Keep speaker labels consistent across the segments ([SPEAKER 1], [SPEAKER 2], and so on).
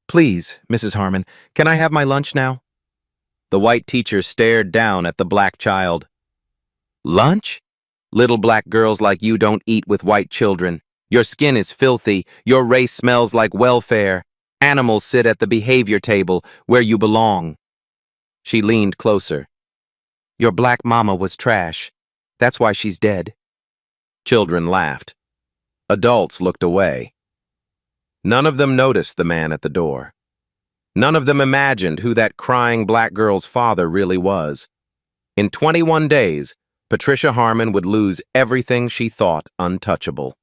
[SPEAKER 1] Please, Mrs. Harmon, can I have my lunch now? The white teacher stared down at the black child. Lunch? Little black girls like you don't eat with white children. Your skin is filthy. Your race smells like welfare. Animals sit at the behavior table where you belong. She leaned closer. Your black mama was trash. That's why she's dead. Children laughed. Adults looked away. None of them noticed the man at the door. None of them imagined who that crying black girl's father really was. In 21 days, Patricia Harmon would lose everything she thought untouchable.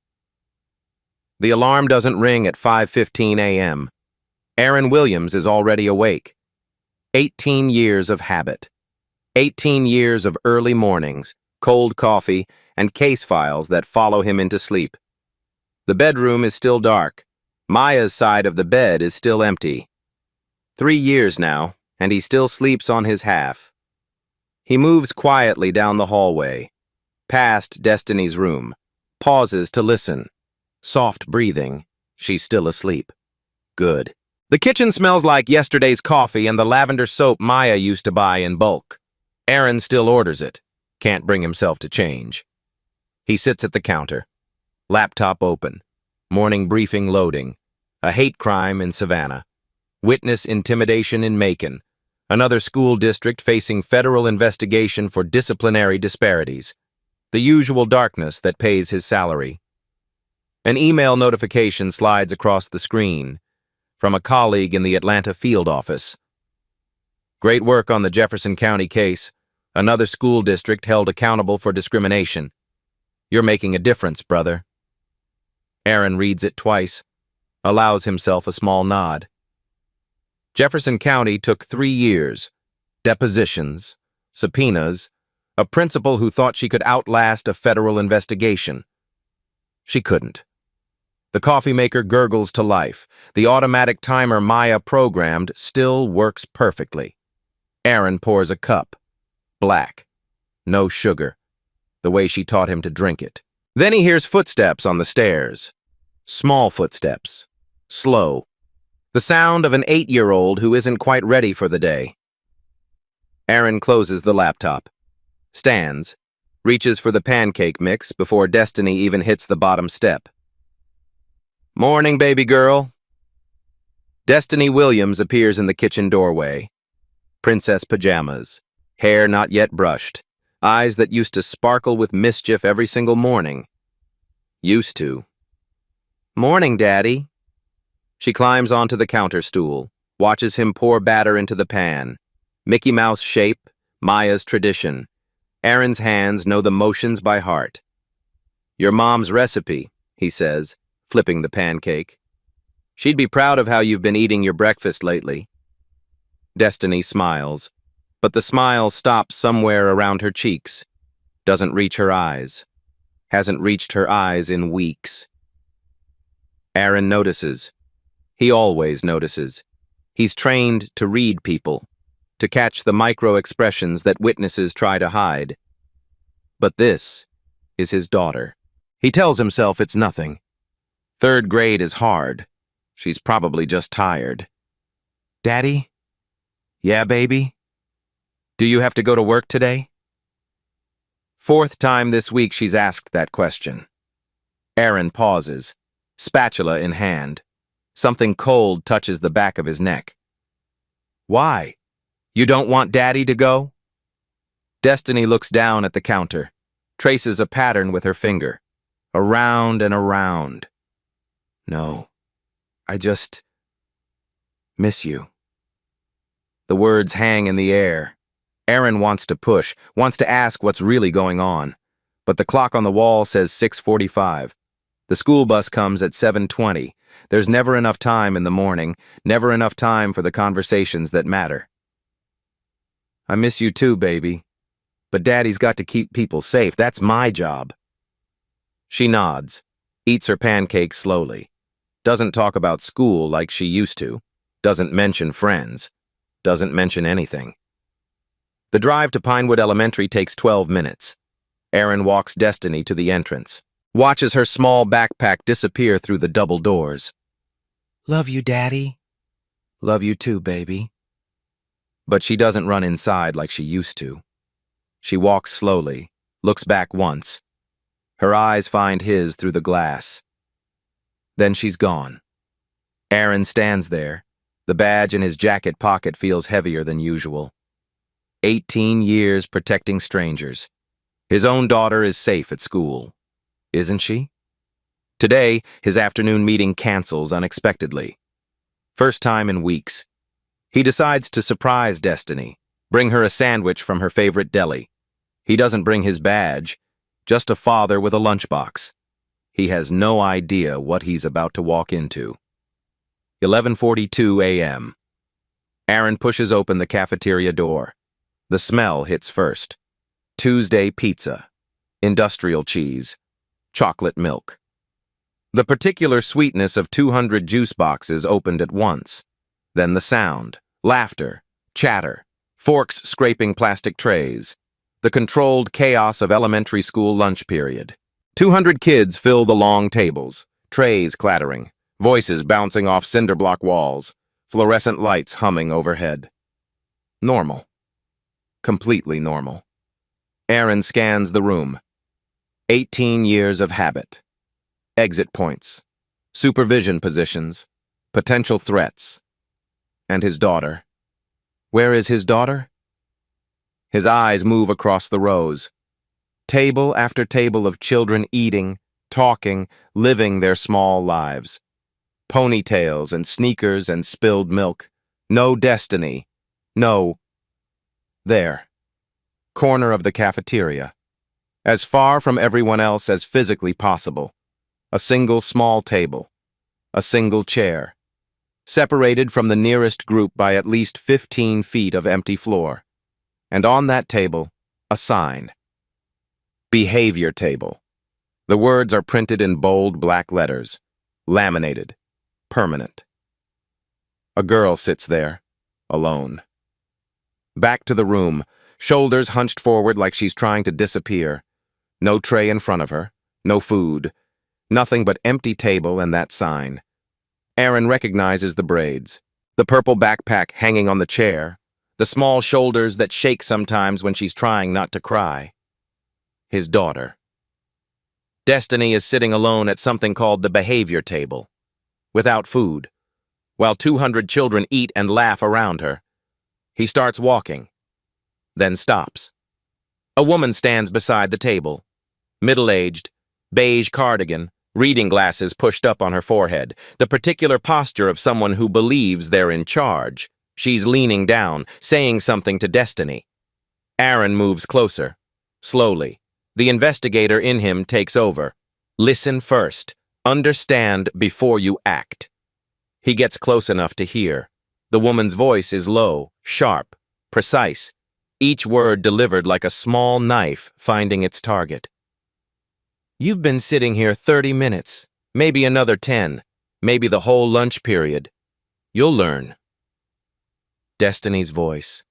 [SPEAKER 1] The alarm doesn't ring at 5:15 a.m. Aaron Williams is already awake. 18 years of habit. 18 years of early mornings, cold coffee, and case files that follow him into sleep. The bedroom is still dark. Maya's side of the bed is still empty. 3 years now, and he still sleeps on his half. He moves quietly down the hallway, past Destiny's room, pauses to listen. Soft breathing. She's still asleep. Good. The kitchen smells like yesterday's coffee and the lavender soap Maya used to buy in bulk. Aaron still orders it. Can't bring himself to change. He sits at the counter. Laptop open. Morning briefing loading. A hate crime in Savannah. Witness intimidation in Macon. Another school district facing federal investigation for disciplinary disparities. The usual darkness that pays his salary. An email notification slides across the screen from a colleague in the Atlanta field office. Great work on the Jefferson County case. Another school district held accountable for discrimination. You're making a difference, brother. Aaron reads it twice, allows himself a small nod. Jefferson County took 3 years. Depositions, subpoenas, a principal who thought she could outlast a federal investigation. She couldn't. The coffee maker gurgles to life. The automatic timer Maya programmed still works perfectly. Aaron pours a cup. Black. No sugar. The way she taught him to drink it. Then he hears footsteps on the stairs. Small footsteps. Slow. The sound of an 8-year-old who isn't quite ready for the day. Aaron closes the laptop. Stands. Reaches for the pancake mix before Destiny even hits the bottom step. Morning, baby girl. Destiny Williams appears in the kitchen doorway. Princess pajamas. Hair not yet brushed. Eyes that used to sparkle with mischief every single morning. Used to. Morning, Daddy. She climbs onto the counter stool, watches him pour batter into the pan. Mickey Mouse shape, Maya's tradition. Aaron's hands know the motions by heart. Your mom's recipe, he says, flipping the pancake. She'd be proud of how you've been eating your breakfast lately. Destiny smiles, but the smile stops somewhere around her cheeks. Doesn't reach her eyes. Hasn't reached her eyes in weeks. Aaron notices. He always notices. He's trained to read people, to catch the micro-expressions that witnesses try to hide. But this is his daughter. He tells himself it's nothing. 3rd grade is hard. She's probably just tired. Daddy? Yeah, baby? Do you have to go to work today? 4th time this week she's asked that question. Aaron pauses, spatula in hand. Something cold touches the back of his neck. Why? You don't want Daddy to go? Destiny looks down at the counter, traces a pattern with her finger. Around and around. No, I just miss you. The words hang in the air. Aaron wants to push, wants to ask what's really going on. But the clock on the wall says 6:45. The school bus comes at 7:20. There's never enough time in the morning, never enough time for the conversations that matter. I miss you too, baby. But Daddy's got to keep people safe. That's my job. She nods, eats her pancake slowly. Doesn't talk about school like she used to. Doesn't mention friends. Doesn't mention anything. The drive to Pinewood Elementary takes 12 minutes. Aaron walks Destiny to the entrance. Watches her small backpack disappear through the double doors. Love you, Daddy. Love you too, baby. But she doesn't run inside like she used to. She walks slowly, looks back once. Her eyes find his through the glass. Then she's gone. Aaron stands there. The badge in his jacket pocket feels heavier than usual. 18 years protecting strangers. His own daughter is safe at school. Isn't she? Today, his afternoon meeting cancels unexpectedly. First time in weeks. He decides to surprise Destiny, bring her a sandwich from her favorite deli. He doesn't bring his badge, just a father with a lunchbox. He has no idea what he's about to walk into. 11:42 a.m. Aaron pushes open the cafeteria door. The smell hits first. Tuesday pizza, industrial cheese, chocolate milk. The particular sweetness of 200 juice boxes opened at once. Then the sound, laughter, chatter, forks scraping plastic trays. The controlled chaos of elementary school lunch period. 200 kids fill the long tables, trays clattering, voices bouncing off cinder block walls, fluorescent lights humming overhead. Normal. Completely normal. Aaron scans the room. 18 years of habit. Exit points. Supervision positions. Potential threats. And his daughter. Where is his daughter? His eyes move across the rows. Table after table of children eating, talking, living their small lives. Ponytails and sneakers and spilled milk. No Destiny. No. There. Corner of the cafeteria. As far from everyone else as physically possible. A single small table. A single chair. Separated from the nearest group by at least 15 feet of empty floor. And on that table, a sign. Behavior table. The words are printed in bold black letters. Laminated. Permanent. A girl sits there, alone. Back to the room, shoulders hunched forward like she's trying to disappear. No tray in front of her, no food, nothing but empty table and that sign. Aaron recognizes the braids, the purple backpack hanging on the chair, the small shoulders that shake sometimes when she's trying not to cry. His daughter. Destiny is sitting alone at something called the behavior table, without food, while 200 children eat and laugh around her. He starts walking, then stops. A woman stands beside the table, middle-aged, beige cardigan, reading glasses pushed up on her forehead, the particular posture of someone who believes they're in charge. She's leaning down, saying something to Destiny. Aaron moves closer, slowly. The investigator in him takes over. Listen first. Understand before you act. He gets close enough to hear. The woman's voice is low, sharp, precise, each word delivered like a small knife finding its target. You've been sitting here 30 minutes, maybe another 10, maybe the whole lunch period. You'll learn. Destiny's voice,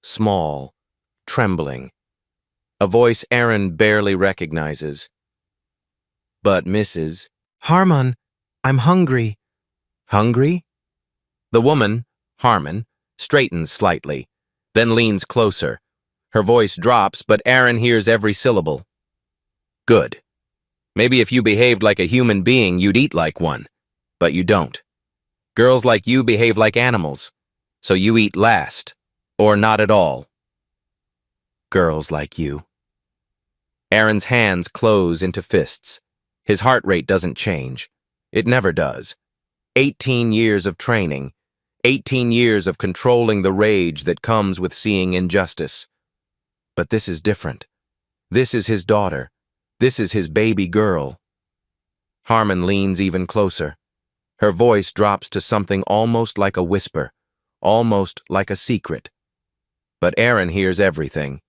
[SPEAKER 1] small, trembling. A voice Aaron barely recognizes. But Mrs. Harmon, I'm hungry. Hungry? The woman, Harmon, straightens slightly, then leans closer. Her voice drops, but Aaron hears every syllable. Good. Maybe if you behaved like a human being, you'd eat like one. But you don't. Girls like you behave like animals. So you eat last, or not at all. Girls like you. Aaron's hands close into fists. His heart rate doesn't change. It never does. 18 years of training. 18 years of controlling the rage that comes with seeing injustice. But this is different. This is his daughter. This is his baby girl. Harmon leans even closer. Her voice drops to something almost like a whisper. Almost like a secret. But Aaron hears everything.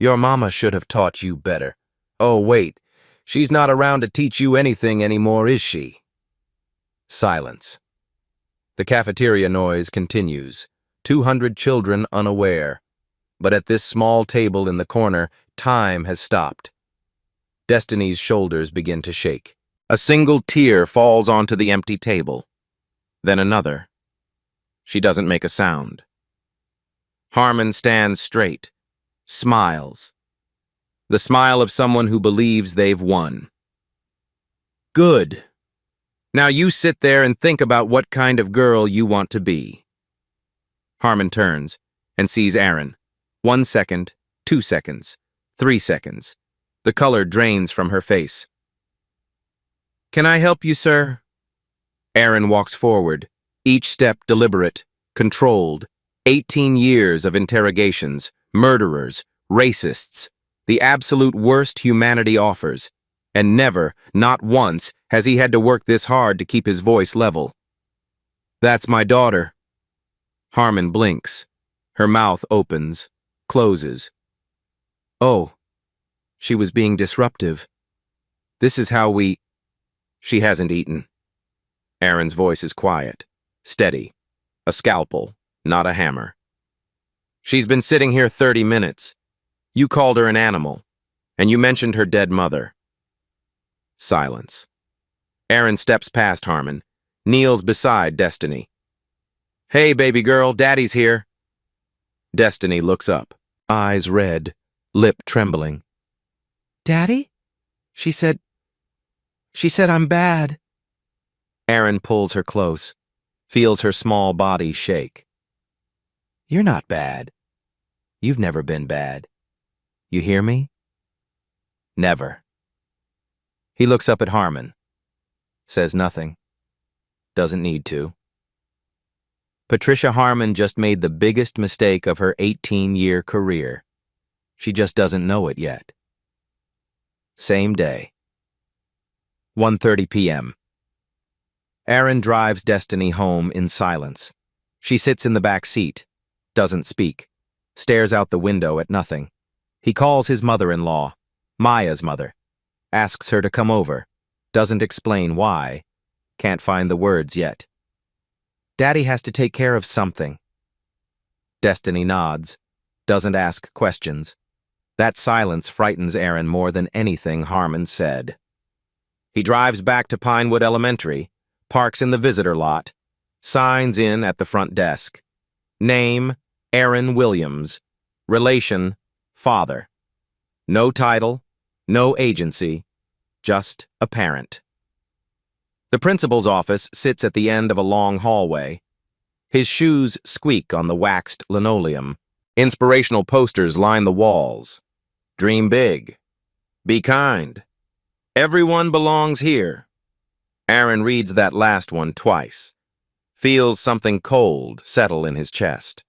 [SPEAKER 1] Your mama should have taught you better. Oh, wait. She's not around to teach you anything anymore, is she? Silence. The cafeteria noise continues. 200 children unaware. But at this small table in the corner, time has stopped. Destiny's shoulders begin to shake. A single tear falls onto the empty table. Then another. She doesn't make a sound. Harmon stands straight, smiles. The smile of someone who believes they've won. Good. Now you sit there and think about what kind of girl you want to be. Harmon turns and sees Aaron. 1 second, 2 seconds, 3 seconds. The color drains from her face. Can I help you, sir? Aaron walks forward, each step deliberate, controlled. 18 years of interrogations, murderers, racists, the absolute worst humanity offers, and never, not once, has he had to work this hard to keep his voice level. That's my daughter. Harmon blinks. Her mouth opens, closes. Oh, she was being disruptive. This is how we... She hasn't eaten. Aaron's voice is quiet, steady. A scalpel, not a hammer. She's been sitting here 30 minutes. You called her an animal, and you mentioned her dead mother. Silence. Aaron steps past Harmon, kneels beside Destiny. Hey, baby girl, Daddy's here. Destiny looks up, eyes red, lip trembling. Daddy? She said I'm bad. Aaron pulls her close, feels her small body shake. You're not bad. You've never been bad. You hear me? Never. He looks up at Harmon. Says nothing. Doesn't need to. Patricia Harmon just made the biggest mistake of her 18-year career. She just doesn't know it yet. Same day. 1:30 p.m. Aaron drives Destiny home in silence. She sits in the back seat, doesn't speak, stares out the window at nothing. He calls his mother-in-law, Maya's mother, asks her to come over, doesn't explain why, can't find the words yet. Daddy has to take care of something. Destiny nods, doesn't ask questions. That silence frightens Aaron more than anything Harmon said. He drives back to Pinewood Elementary, parks in the visitor lot, signs in at the front desk. Name, Aaron Williams. Relation, father. No title, no agency, just a parent. The principal's office sits at the end of a long hallway. His shoes squeak on the waxed linoleum. Inspirational posters line the walls. Dream big. Be kind. Everyone belongs here. Aaron reads that last one twice. Feels something cold settle in his chest.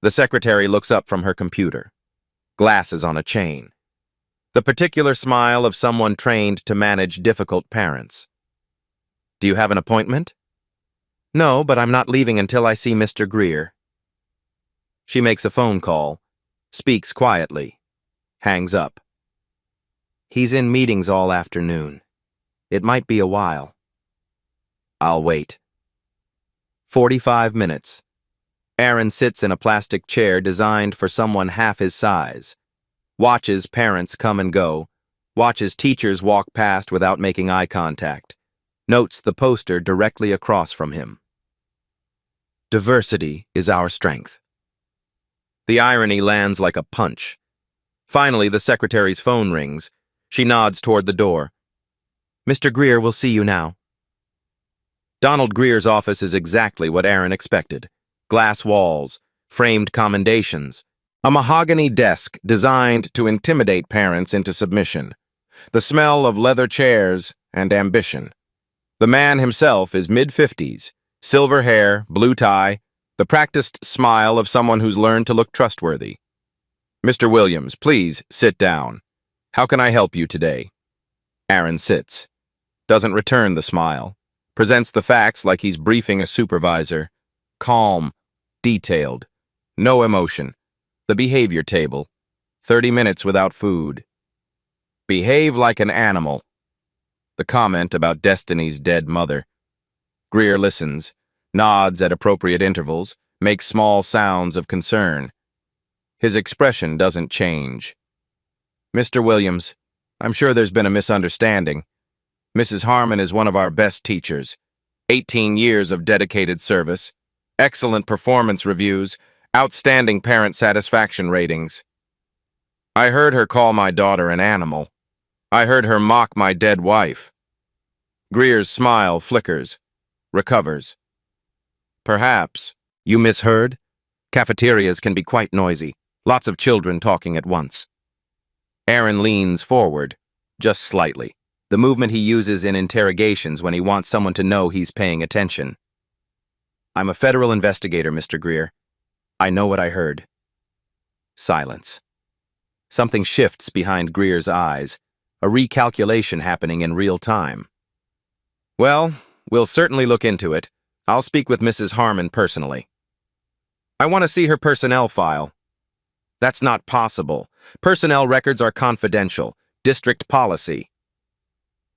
[SPEAKER 1] The secretary looks up from her computer. Glasses on a chain. The particular smile of someone trained to manage difficult parents. Do you have an appointment? No, but I'm not leaving until I see Mr. Greer. She makes a phone call, speaks quietly, hangs up. He's in meetings all afternoon. It might be a while. I'll wait. 45 minutes. Aaron sits in a plastic chair designed for someone half his size. Watches parents come and go. Watches teachers walk past without making eye contact. Notes the poster directly across from him. Diversity is our strength. The irony lands like a punch. Finally, the secretary's phone rings. She nods toward the door. Mr. Greer will see you now. Donald Greer's office is exactly what Aaron expected. Glass walls, framed commendations, a mahogany desk designed to intimidate parents into submission, the smell of leather chairs and ambition. The man himself is mid-50s, silver hair, blue tie, the practiced smile of someone who's learned to look trustworthy. Mr. Williams, please sit down. How can I help you today? Aaron sits, doesn't return the smile, presents the facts like he's briefing a supervisor. Calm, detailed, no emotion. The behavior table, 30 minutes without food. Behave like an animal. The comment about Destiny's dead mother. Greer listens, nods at appropriate intervals, makes small sounds of concern. His expression doesn't change. Mr. Williams, I'm sure there's been a misunderstanding. Mrs. Harmon is one of our best teachers. 18 years of dedicated service. excellent performance reviews, outstanding parent satisfaction ratings. I heard her call my daughter an animal. I heard her mock my dead wife. Greer's smile flickers, recovers. Perhaps. You misheard? Cafeterias can be quite noisy. Lots of children talking at once. Aaron leans forward, just slightly. The movement he uses in interrogations when he wants someone to know he's paying attention. I'm a federal investigator, Mr. Greer. I know what I heard. Silence. Something shifts behind Greer's eyes, a recalculation happening in real time. Well, we'll certainly look into it. I'll speak with Mrs. Harmon personally. I want to see her personnel file. That's not possible. Personnel records are confidential. District policy.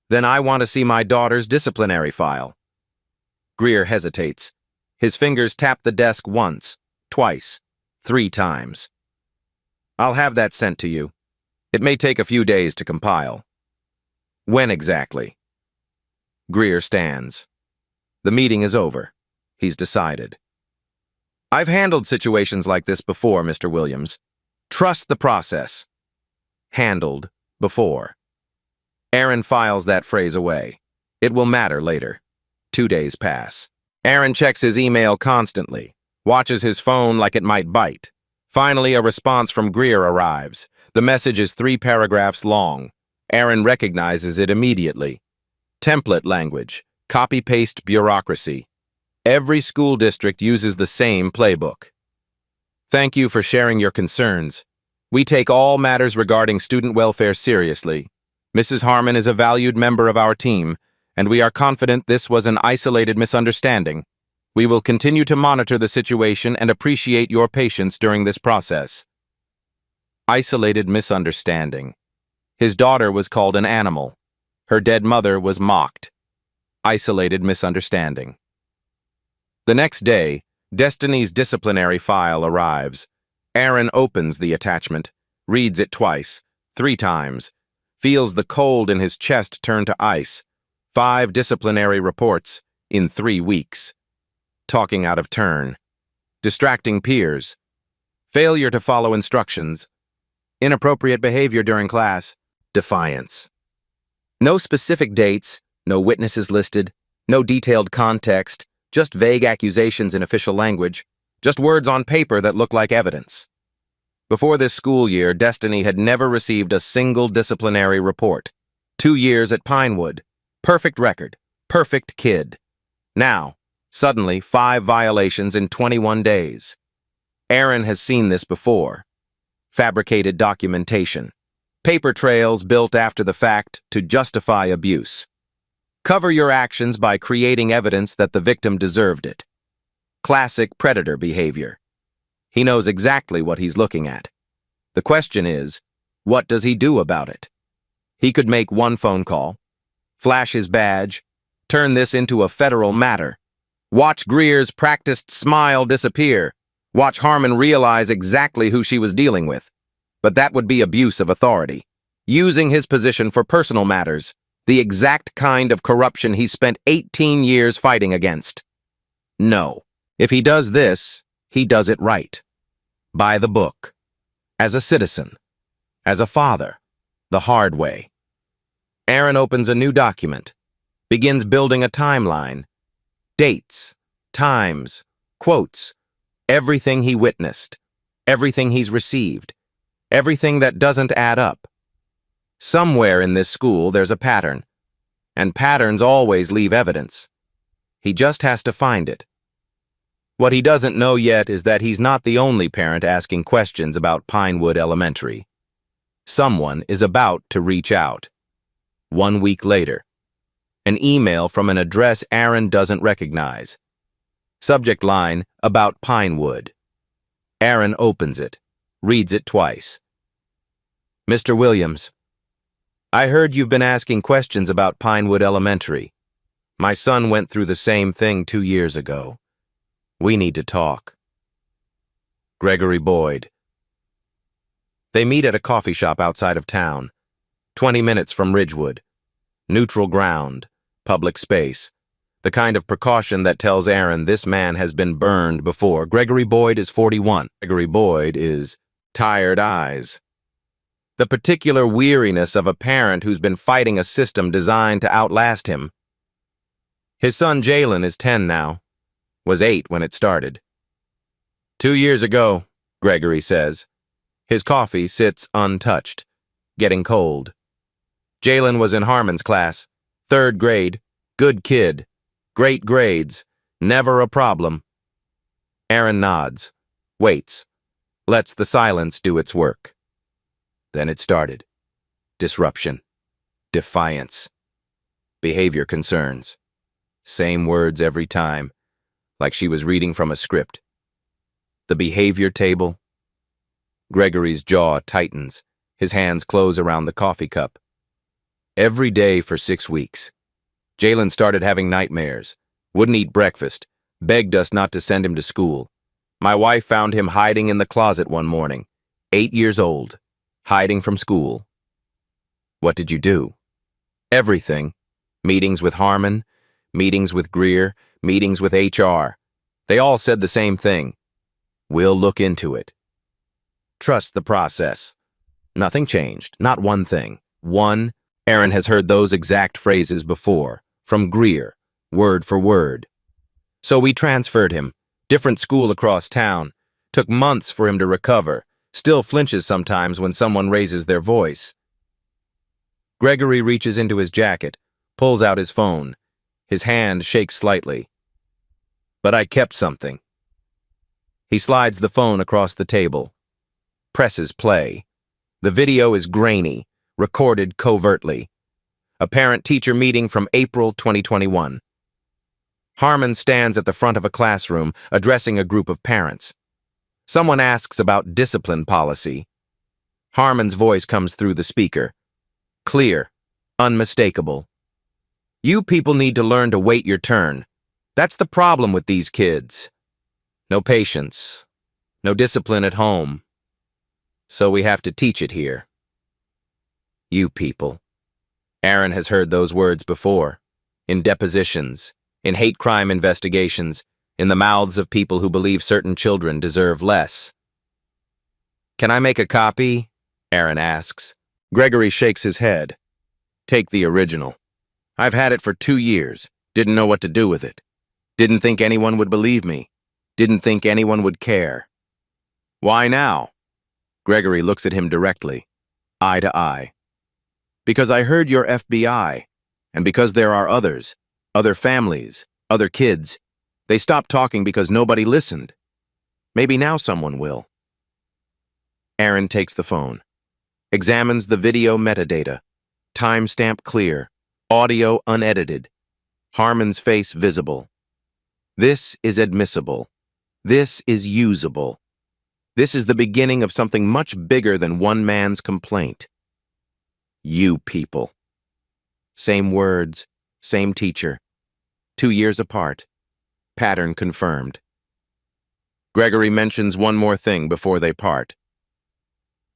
[SPEAKER 1] Then I want to see my daughter's disciplinary file. Greer hesitates. His fingers tap the desk once, twice, 3 times. I'll have that sent to you. It may take a few days to compile. When exactly? Greer stands. The meeting is over. He's decided. I've handled situations like this before, Mr. Williams. Trust the process. Handled before. Aaron files that phrase away. It will matter later. 2 days pass. Aaron checks his email constantly, watches his phone like it might bite. Finally, a response from Greer arrives. The message is 3 paragraphs long. Aaron recognizes it immediately. Template language, copy-paste bureaucracy. Every school district uses the same playbook. Thank you for sharing your concerns. We take all matters regarding student welfare seriously. Mrs. Harmon is a valued member of our team, and we are confident this was an isolated misunderstanding. We will continue to monitor the situation and appreciate your patience during this process. Isolated misunderstanding. His daughter was called an animal. Her dead mother was mocked. Isolated misunderstanding. The next day, Destiny's disciplinary file arrives. Aaron opens the attachment, reads it twice, 3 times, feels the cold in his chest turn to ice. 5 disciplinary reports in 3 weeks. Talking out of turn. Distracting peers. Failure to follow instructions. Inappropriate behavior during class. Defiance. No specific dates, no witnesses listed, no detailed context, just vague accusations in official language, just words on paper that look like evidence. Before this school year, Destiny had never received a single disciplinary report. 2 years at Pinewood. Perfect record. Perfect kid. Now, suddenly, 5 violations in 21 days. Aaron has seen this before. Fabricated documentation. Paper trails built after the fact to justify abuse. Cover your actions by creating evidence that the victim deserved it. Classic predator behavior. He knows exactly what he's looking at. The question is, what does he do about it? He could make 1 phone call, flash his badge, turn this into a federal matter. Watch Greer's practiced smile disappear. Watch Harmon realize exactly who she was dealing with. But that would be abuse of authority. Using his position for personal matters. The exact kind of corruption he spent 18 years fighting against. No. If he does this, he does it right. By the book. As a citizen. As a father. The hard way. Aaron opens a new document. Begins building a timeline. Dates. Times. Quotes. Everything he witnessed. Everything he's received. Everything that doesn't add up. Somewhere in this school there's a pattern. And patterns always leave evidence. He just has to find it. What he doesn't know yet is that he's not the only parent asking questions about Pinewood Elementary. Someone is about to reach out. 1 week later. An email from an address Aaron doesn't recognize. Subject line, about Pinewood. Aaron opens it, reads it twice. Mr. Williams, I heard you've been asking questions about Pinewood Elementary. My son went through the same thing 2 years ago. We need to talk. Gregory Boyd. They meet at a coffee shop outside of town, 20 minutes from Ridgewood. Neutral ground, public space. The kind of precaution that tells Aaron this man has been burned before. Gregory Boyd is 41. Gregory Boyd is tired eyes. The particular weariness of a parent who's been fighting a system designed to outlast him. His son Jalen is 10 now. Was 8 when it started. 2 years ago, Gregory says. His coffee sits untouched, getting cold. Jalen was in Harmon's class, 3rd grade, good kid, great grades, never a problem. Aaron nods, waits, lets the silence do its work. Then it started. Disruption, defiance, behavior concerns. Same words every time, like she was reading from a script. The behavior table. Gregory's jaw tightens, his hands close around the coffee cup. Every day for 6 weeks. Jalen started having nightmares, wouldn't eat breakfast, begged us not to send him to school. My wife found him hiding in the closet one morning, 8 years old, hiding from school. What did you do? Everything. Meetings with Harmon, meetings with Greer, meetings with HR. They all said the same thing. We'll look into it. Trust the process. Nothing changed, not one thing. Aaron has heard those exact phrases before, from Greer, word for word. So we transferred him, different school across town. Took months for him to recover, still flinches sometimes when someone raises their voice. Gregory reaches into his jacket, pulls out his phone. His hand shakes slightly. But I kept something. He slides the phone across the table, presses play. The video is grainy, recorded covertly. A parent-teacher meeting from April 2021. Harmon stands at the front of a classroom, addressing a group of parents. Someone asks about discipline policy. Harmon's voice comes through the speaker. Clear, unmistakable. You people need to learn to wait your turn. That's the problem with these kids. No patience, no discipline at home. So we have to teach it here. You people. Aaron has heard those words before, in depositions, in hate crime investigations, in the mouths of people who believe certain children deserve less. Can I make a copy? Aaron asks. Gregory shakes his head. Take the original. I've had it for 2 years, didn't know what to do with it. Didn't think anyone would believe me. Didn't think anyone would care. Why now? Gregory looks at him directly, eye to eye. Because I heard you're FBI, and because there are others, other families, other kids. They stopped talking because nobody listened. Maybe now someone will. Aaron takes the phone, examines the video metadata, timestamp clear, audio unedited, Harmon's face visible. This is admissible. This is usable. This is the beginning of something much bigger than one man's complaint. You people. Same words, same teacher. 2 years apart. Pattern confirmed. Gregory mentions one more thing before they part.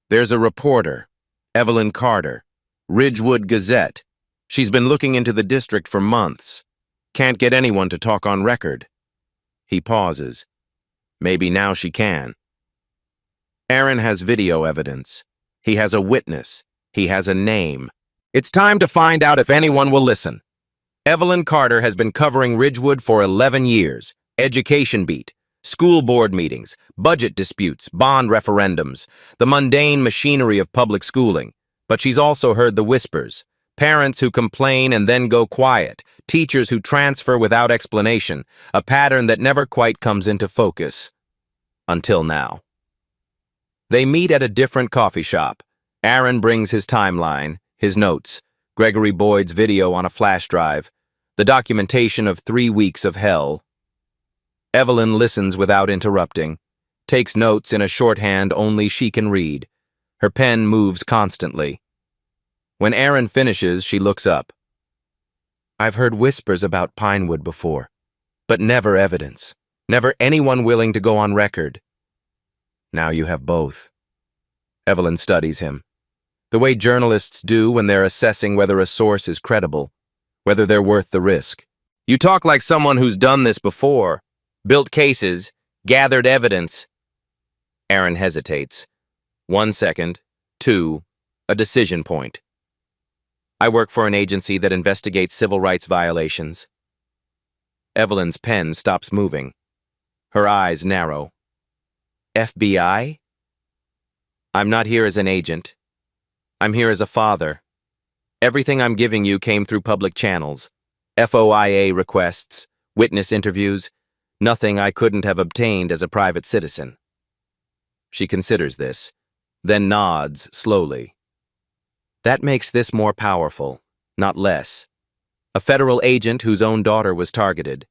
[SPEAKER 1] There's a reporter, Evelyn Carter, Ridgewood Gazette. She's been looking into the district for months. Can't get anyone to talk on record. He pauses. Maybe now she can. Aaron has video evidence. He has a witness. He has a name. It's time to find out if anyone will listen. Evelyn Carter has been covering Ridgewood for 11 years. Education beat, school board meetings, budget disputes, bond referendums, the mundane machinery of public schooling. But she's also heard the whispers. Parents who complain and then go quiet. Teachers who transfer without explanation. A pattern that never quite comes into focus. Until now. They meet at a different coffee shop. Aaron brings his timeline, his notes, Gregory Boyd's video on a flash drive, the documentation of 3 weeks of hell. Evelyn listens without interrupting, takes notes in a shorthand only she can read. Her pen moves constantly. When Aaron finishes, she looks up. I've heard whispers about Pinewood before, but never evidence, never anyone willing to go on record. Now you have both. Evelyn studies him. The way journalists do when they're assessing whether a source is credible, whether they're worth the risk. You talk like someone who's done this before, built cases, gathered evidence. Aaron hesitates. 1 second. 2. A decision point. I work for an agency that investigates civil rights violations. Evelyn's pen stops moving. Her eyes narrow. FBI? I'm not here as an agent. I'm here as a father. Everything I'm giving you came through public channels. FOIA requests, witness interviews, nothing I couldn't have obtained as a private citizen. She considers this, then nods slowly. That makes this more powerful, not less. A federal agent whose own daughter was targeted,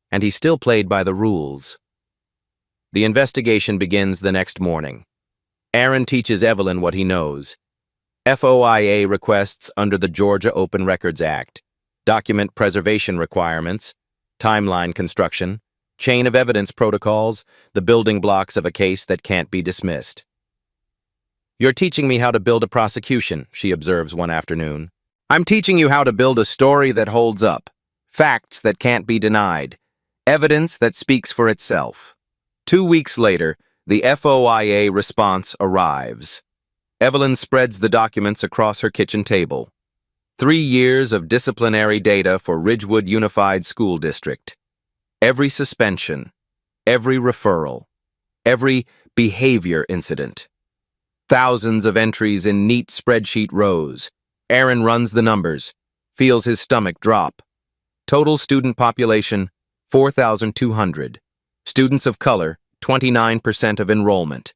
[SPEAKER 1] and he still played by the rules. The investigation begins the next morning. Aaron teaches Evelyn what he knows. FOIA requests under the Georgia Open Records Act, document preservation requirements, timeline construction, chain of evidence protocols, the building blocks of a case that can't be dismissed. You're teaching me how to build a prosecution, she observes one afternoon. I'm teaching you how to build a story that holds up, facts that can't be denied, evidence that speaks for itself. 2 weeks later, the FOIA response arrives. Evelyn spreads the documents across her kitchen table. 3 years of disciplinary data for Ridgewood Unified School District. Every suspension, every referral, every behavior incident. Thousands of entries in neat spreadsheet rows. Aaron runs the numbers, feels his stomach drop. Total student population, 4,200. Students of color, 29% of enrollment.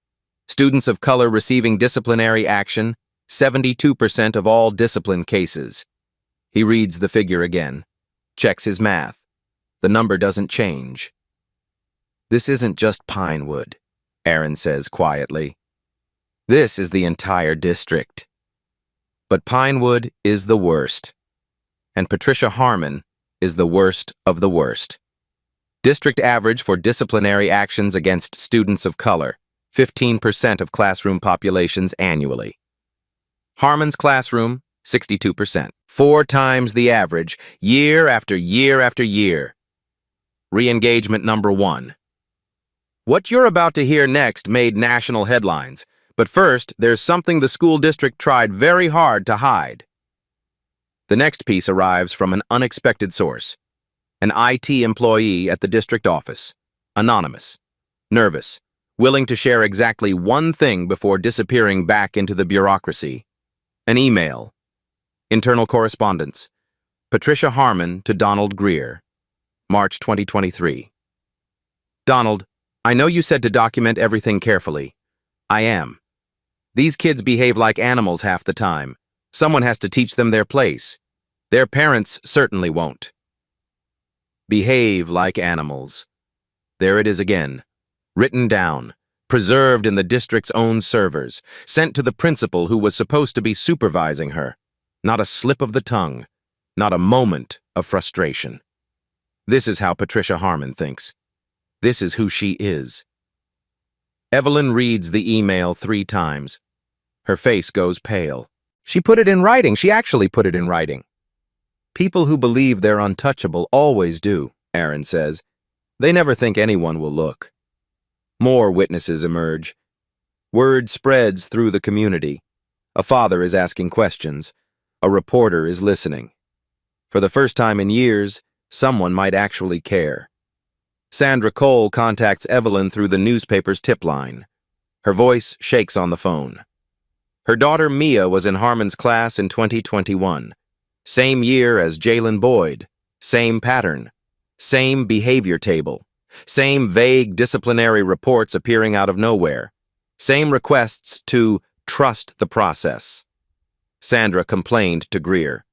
[SPEAKER 1] Students of color receiving disciplinary action, 72% of all discipline cases. He reads the figure again, checks his math. The number doesn't change. This isn't just Pinewood, Aaron says quietly. This is the entire district. But Pinewood is the worst. And Patricia Harmon is the worst of the worst. District average for disciplinary actions against students of color, 15% of classroom populations annually. Harmon's classroom, 62%. 4 times the average, year after year after year. Re-engagement number 1. What you're about to hear next made national headlines, but first, there's something the school district tried very hard to hide. The next piece arrives from an unexpected source. An IT employee at the district office. Anonymous. Nervous. Willing to share exactly one thing before disappearing back into the bureaucracy. An email. Internal correspondence. Patricia Harmon to Donald Greer. March 2023. Donald, I know you said to document everything carefully. I am. These kids behave like animals half the time. Someone has to teach them their place. Their parents certainly won't. Behave like animals. There it is again. Written down. Preserved in the district's own servers. Sent to the principal who was supposed to be supervising her. Not a slip of the tongue. Not a moment of frustration. This is how Patricia Harmon thinks. This is who she is. Evelyn reads the email 3 times. Her face goes pale. She put it in writing. She actually put it in writing. People who believe they're untouchable always do, Aaron says. They never think anyone will look. More witnesses emerge. Word spreads through the community. A father is asking questions. A reporter is listening. For the first time in years, someone might actually care. Sandra Cole contacts Evelyn through the newspaper's tip line. Her voice shakes on the phone. Her daughter Mia was in Harmon's class in 2021. Same year as Jalen Boyd. Same pattern. Same behavior table. Same vague disciplinary reports appearing out of nowhere. Same requests to trust the process. Sandra complained to Greer.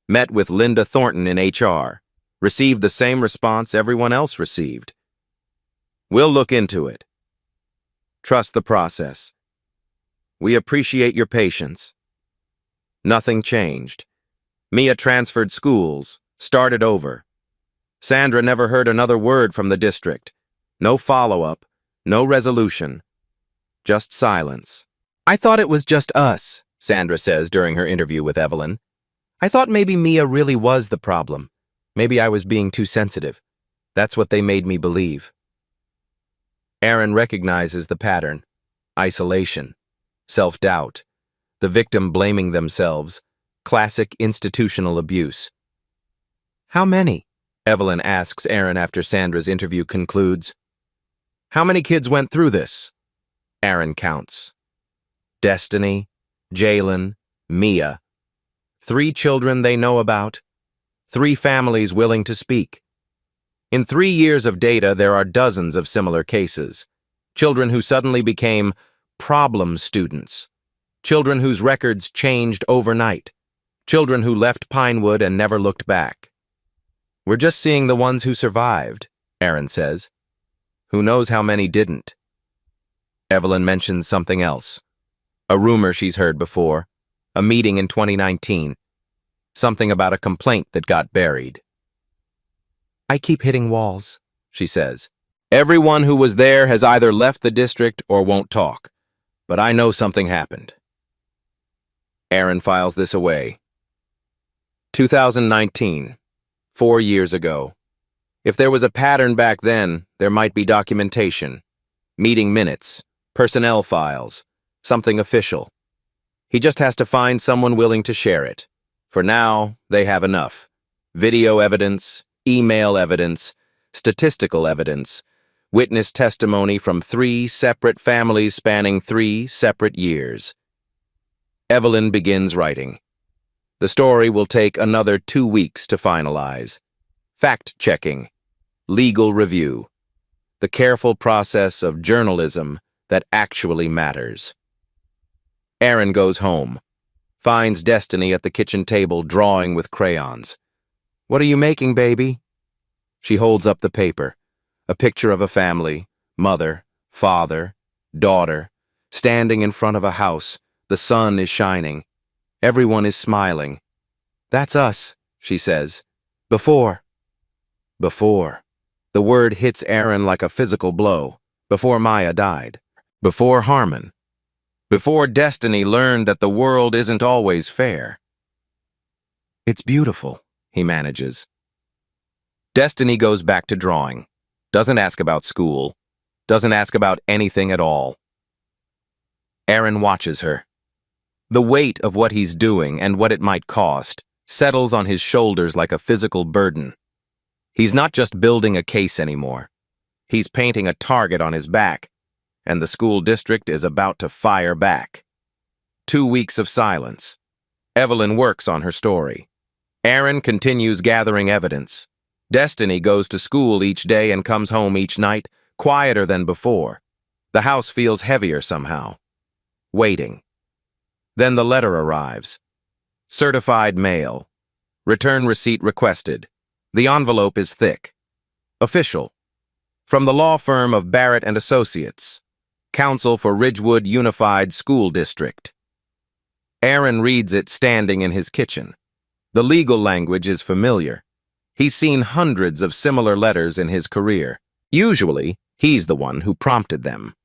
[SPEAKER 1] Met with Linda Thornton in HR. Received the same response everyone else received. We'll look into it. Trust the process. We appreciate your patience. Nothing changed. Mia transferred schools, started over. Sandra never heard another word from the district. No follow-up, no resolution. Just silence. I thought it was just us, Sandra says during her interview with Evelyn. I thought maybe Mia really was the problem. Maybe I was being too sensitive. That's what they made me believe. Aaron recognizes the pattern: isolation, self-doubt, the victim blaming themselves, classic institutional abuse. How many? Evelyn asks Aaron after Sandra's interview concludes. How many kids went through this? Aaron counts. Destiny, Jalen, Mia. 3 children they know about. 3 families willing to speak. In 3 years of data, there are dozens of similar cases. Children who suddenly became problem students. Children whose records changed overnight. Children who left Pinewood and never looked back. We're just seeing the ones who survived, Aaron says. Who knows how many didn't? Evelyn mentions something else. A rumor she's heard before. A meeting in 2019. Something about a complaint that got buried. I keep hitting walls, she says. Everyone who was there has either left the district or won't talk. But I know something happened. Aaron files this away. 2019. 4 years ago. If there was a pattern back then, there might be documentation, meeting minutes, personnel files, something official. He just has to find someone willing to share it. For now, they have enough. Video evidence, email evidence, statistical evidence, witness testimony from 3 separate families spanning 3 separate years. Evelyn begins writing. The story will take another 2 weeks to finalize. Fact-checking, legal review, the careful process of journalism that actually matters. Aaron goes home, finds Destiny at the kitchen table drawing with crayons. What are you making, baby? She holds up the paper, a picture of a family, mother, father, daughter, standing in front of a house. The sun is shining. Everyone is smiling. That's us, she says. Before. Before. The word hits Aaron like a physical blow. Before Maya died. Before Harmon. Before Destiny learned that the world isn't always fair. It's beautiful, he manages. Destiny goes back to drawing. Doesn't ask about school. Doesn't ask about anything at all. Aaron watches her. The weight of what he's doing and what it might cost settles on his shoulders like a physical burden. He's not just building a case anymore. He's painting a target on his back, and the school district is about to fire back. 2 weeks of silence. Evelyn works on her story. Aaron continues gathering evidence. Destiny goes to school each day and comes home each night, quieter than before. The house feels heavier somehow. Waiting. Then the letter arrives. Certified mail. Return receipt requested. The envelope is thick. Official. From the law firm of Barrett and Associates. Counsel for Ridgewood Unified School District. Aaron reads it standing in his kitchen. The legal language is familiar. He's seen hundreds of similar letters in his career. Usually, he's the one who prompted them.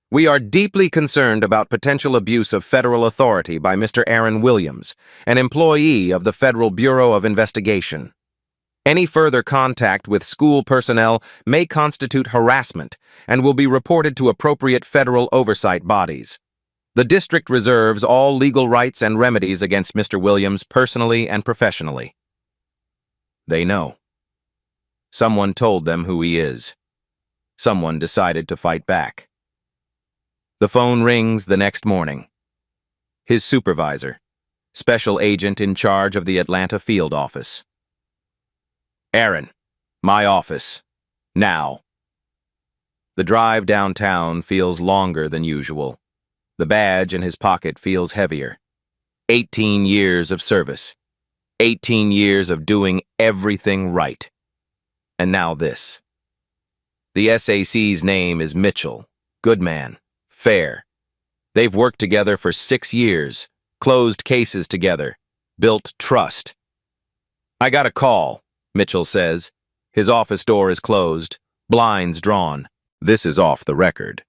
[SPEAKER 1] We are deeply concerned about potential abuse of federal authority by Mr. Aaron Williams, an employee of the Federal Bureau of Investigation. Any further contact with school personnel may constitute harassment and will be reported to appropriate federal oversight bodies. The district reserves all legal rights and remedies against Mr. Williams personally and professionally. They know. Someone told them who he is. Someone decided to fight back. The phone rings the next morning. His supervisor, special agent in charge of the Atlanta field office. Aaron, my office. Now. The drive downtown feels longer than usual. The badge in his pocket feels heavier. 18 years of service. 18 years of doing everything right. And now this. The SAC's name is Mitchell. Good man. Fair. They've worked together for 6 years, closed cases together, built trust. I got a call, Mitchell says. His office door is closed, blinds drawn. This is off the record.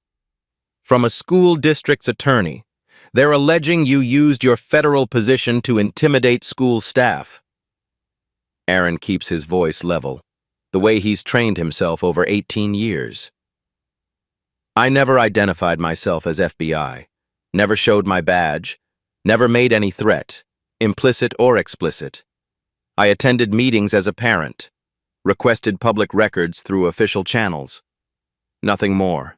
[SPEAKER 1] From a school district's attorney. They're alleging you used your federal position to intimidate school staff. Aaron keeps his voice level, the way he's trained himself over 18 years. I never identified myself as FBI, never showed my badge, never made any threat, implicit or explicit. I attended meetings as a parent, requested public records through official channels. Nothing more.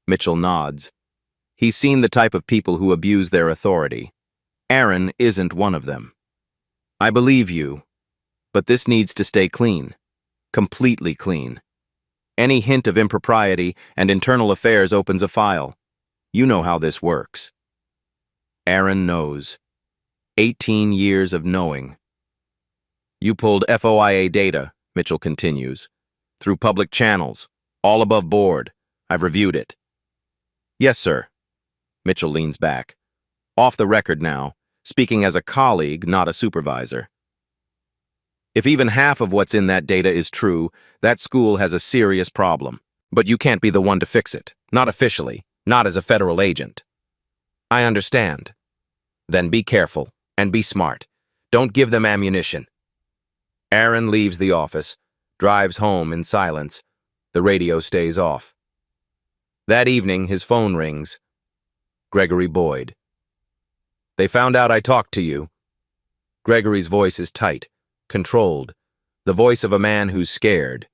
[SPEAKER 1] Mitchell nods. He's seen the type of people who abuse their authority. Aaron isn't one of them. I believe you, but this needs to stay clean. Completely clean. Any hint of impropriety and internal affairs opens a file. You know how this works. Aaron knows. 18 years of knowing. You pulled FOIA data, Mitchell continues, through public channels, all above board. I've reviewed it. Yes, sir. Mitchell leans back. Off the record now, speaking as a colleague, not a supervisor. If even half of what's in that data is true, that school has a serious problem. But you can't be the one to fix it. Not officially. Not as a federal agent. I understand. Then be careful and be smart. Don't give them ammunition. Aaron leaves the office, drives home in silence. The radio stays off. That evening, his phone rings. Gregory Boyd. They found out I talked to you. Gregory's voice is tight, controlled, the voice of a man who's scared.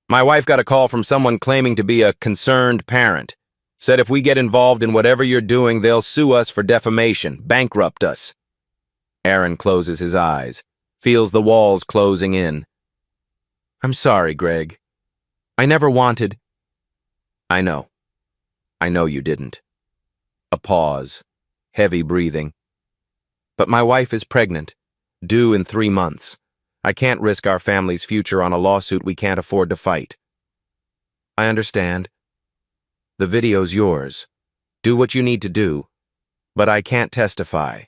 [SPEAKER 1] My wife got a call from someone claiming to be a concerned parent. Said if we get involved in whatever you're doing, they'll sue us for defamation, bankrupt us. Aaron closes his eyes, feels the walls closing in. I'm sorry, Greg. I never wanted. I know. I know you didn't. A pause, heavy breathing. But my wife is pregnant, due in 3 months. I can't risk our family's future on a lawsuit we can't afford to fight. I understand. The video's yours. Do what you need to do. But I can't testify.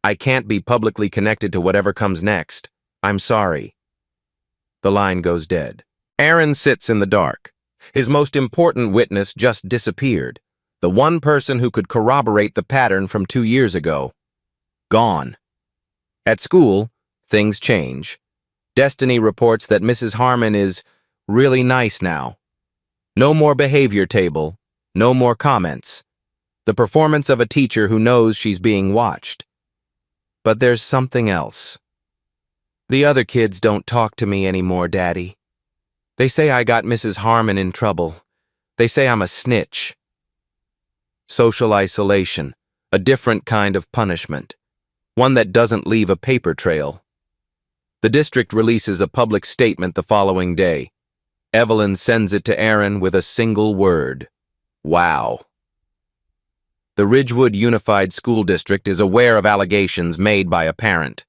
[SPEAKER 1] I can't be publicly connected to whatever comes next. I'm sorry. The line goes dead. Aaron sits in the dark. His most important witness just disappeared. The one person who could corroborate the pattern from 2 years ago. Gone. At school, things change. Destiny reports that Mrs. Harmon is really nice now. No more behavior table. No more comments. The performance of a teacher who knows she's being watched. But there's something else. The other kids don't talk to me anymore, Daddy. They say I got Mrs. Harmon in trouble. They say I'm a snitch. Social isolation, a different kind of punishment. One that doesn't leave a paper trail. The district releases a public statement the following day. Evelyn sends it to Aaron with a single word. Wow. The Ridgewood Unified School District is aware of allegations made by a parent.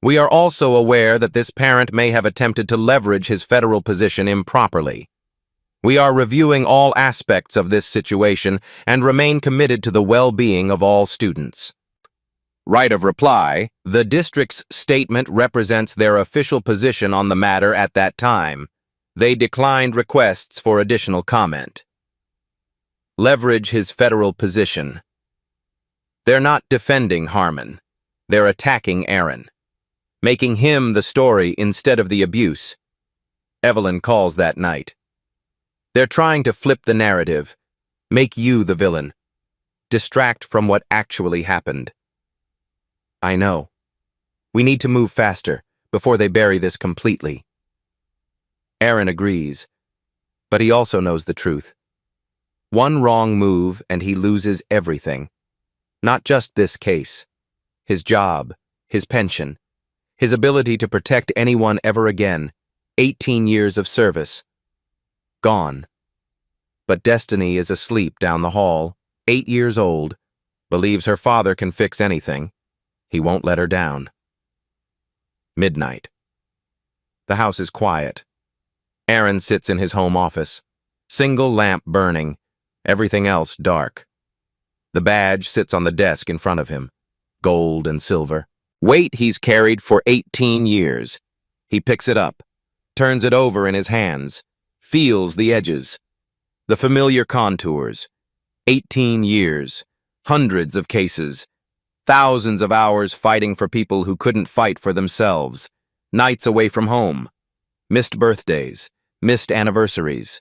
[SPEAKER 1] We are also aware that this parent may have attempted to leverage his federal position improperly. We are reviewing all aspects of this situation and remain committed to the well-being of all students. Right of reply, the district's statement represents their official position on the matter at that time. They declined requests for additional comment. Leverage his federal position. They're not defending Harmon. They're attacking Aaron, making him the story instead of the abuse. Evelyn calls that night. They're trying to flip the narrative, make you the villain, distract from what actually happened. I know. We need to move faster before they bury this completely. Aaron agrees, but he also knows the truth. One wrong move and he loses everything. Not just this case. His job, his pension, his ability to protect anyone ever again. 18 years of service. Gone. But Destiny is asleep down the hall, 8 years old, believes her father can fix anything. He won't let her down. Midnight. The house is quiet. Aaron sits in his home office. Single lamp burning. Everything else dark. The badge sits on the desk in front of him. Gold and silver. Weight he's carried for 18 years. He picks it up, turns it over in his hands, feels the edges. The familiar contours. 18 years. Hundreds of cases. Thousands of hours fighting for people who couldn't fight for themselves. nights away from home, missed birthdays, missed anniversaries.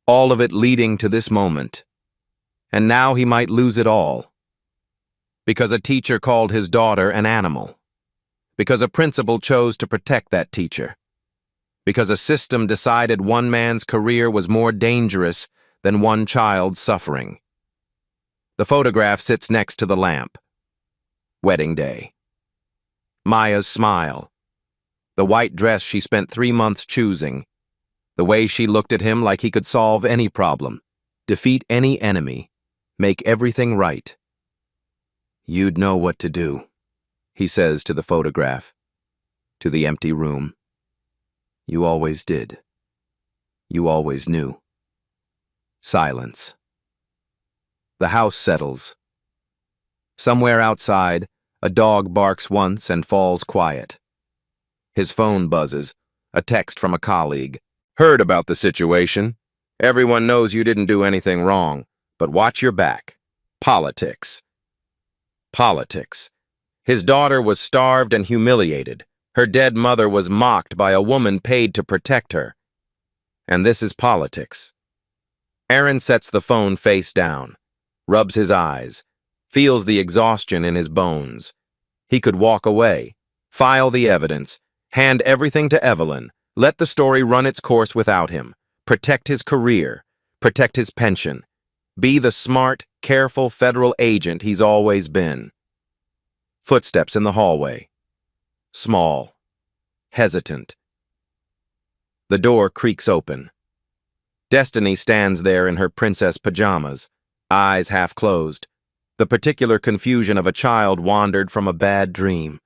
[SPEAKER 1] All of it leading to this moment. And now he might lose it all. Because a teacher called his daughter an animal. Because a principal chose to protect that teacher. Because a system decided one man's career was more dangerous than one child's suffering. The photograph sits next to the lamp. Wedding day. Maya's smile. The white dress she spent 3 months choosing. The way she looked at him like he could solve any problem, defeat any enemy, make everything right. You'd know what to do, he says to the photograph, to the empty room. You always did. You always knew. Silence. The house settles. Somewhere outside, a dog barks once and falls quiet. His phone buzzes, a text from a colleague. Heard about the situation. Everyone knows you didn't do anything wrong, but watch your back. Politics. Politics. His daughter was starved and humiliated. Her dead mother was mocked by a woman paid to protect her. And this is politics. Aaron sets the phone face down, rubs his eyes, feels the exhaustion in his bones. He could walk away, file the evidence, hand everything to Evelyn, let the story run its course without him, protect his career, protect his pension, be the smart, careful federal agent he's always been. Footsteps in the hallway. Small, hesitant. The door creaks open. Destiny stands there in her princess pajamas, eyes half closed. The particular confusion of a child wandered from a bad dream.